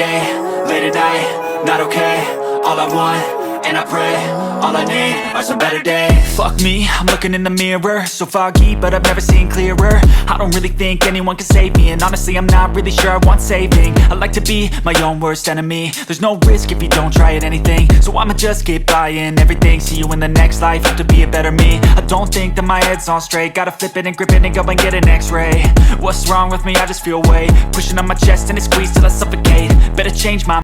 day, late at night, not okay. All I want, and I pray, all I need are some better days. Fuck me, I'm looking in the mirror, so foggy, but I've never seen clearer. I don't really think anyone can save me, and honestly I'm not really sure I want saving. I like to be my own worst enemy. There's no risk if you don't try at anything, so I'ma just keep buying everything. See you in the next life, have to be a better me. I don't think that my head's on straight, gotta flip it and grip it and go and get an x-ray. What's wrong with me? I just feel weight pushing on my chest and it squeezes till I suffocate. Better change my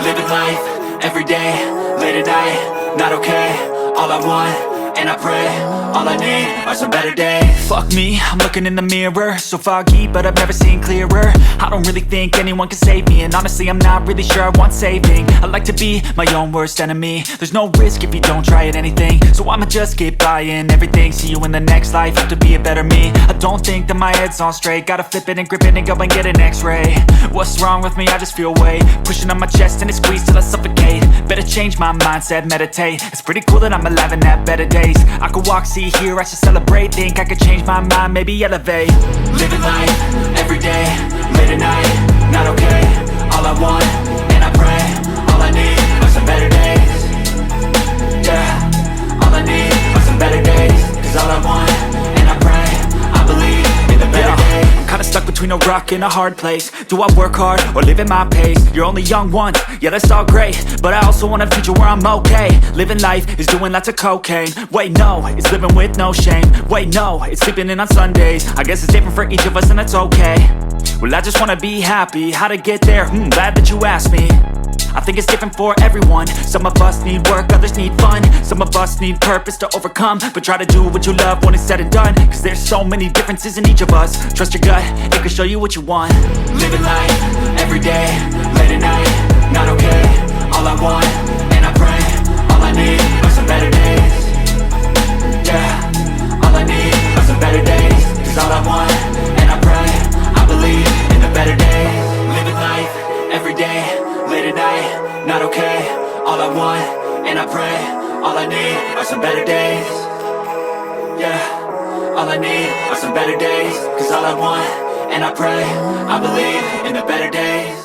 living life, every day, late at night, not okay. All I want, and I pray, all I need are some better days. Fuck me, I'm looking in the mirror, so foggy, but I've never seen clearer. I don't really think anyone can save me, and honestly I'm not really sure I want saving. I like to be my own worst enemy. There's no risk if you don't try at anything, so I'ma just keep buying everything. See you in the next life, have to be a better me. I don't think that my head's on straight, gotta flip it and grip it and go and get an x-ray. What's wrong with me? I just feel weight pushing on my chest and it squeezes till I suffocate. Better change my mindset, meditate. It's pretty cool that I'm alive and have better days. I could walk, see, hear, I should celebrate. Think I could change my mind, maybe elevate. Living life, every day, late at night, not okay. All I want, and I pray, all I need are some better days. Yeah, all I need are some better days. Cause all I want, and I pray, I believe in the better days. I'm kinda stuck between a rock and a hard place. Do I work hard or live at my pace? You're only young once, yeah that's all great, but I also want a future where I'm okay. Living life is doing lots of cocaine. Wait no, it's living with no shame. Wait no, it's sleeping in on Sundays. I guess it's different for each of us and that's okay. Well I just wanna be happy, how to get there? Glad that you asked me. I think it's different for everyone. Some of us need work, others need fun. Some of us need purpose to overcome. But try to do what you love when it's said and done, cause there's so many differences in each of us. Trust your gut, it can show you what you want. Living life, every day, late at night, not okay. All I want, and I pray, all I need are some better days. Yeah, all I need are some better days. Cause all I want, and I pray, I believe in the better days. Living life, every day, late at night, not okay. All I want, and I pray, all I need are some better days. Yeah, all I need are some better days. Cause all I want, and I pray, I believe in the better days.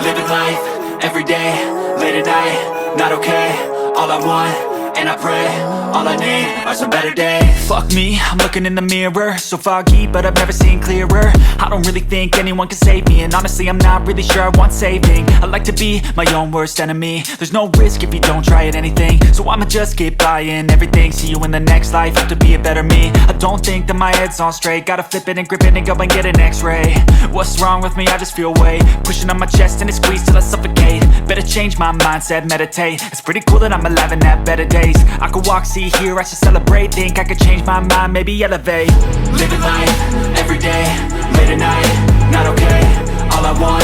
Living life, every day, late at night, not okay. All I want, and I pray, all I need are some better days. Fuck me, I'm looking in the mirror, so foggy, but I've never seen clearer. I don't really think anyone can save me, and honestly I'm not really sure I want saving. I like to be my own worst enemy. There's no risk if you don't try at anything, so I'ma just keep buying everything. See you in the next life, have to be a better me. I don't think that my head's on straight, gotta flip it and grip it and go and get an x-ray. What's wrong with me? I just feel weight pushing on my chest and it squeezes till I suffocate. Better change my mindset, meditate. It's pretty cool that I'm alive and have better days. I could walk, see, hear, I should celebrate. Think I could change my mind, maybe elevate. Living life, every day, late at night, not okay. All I want,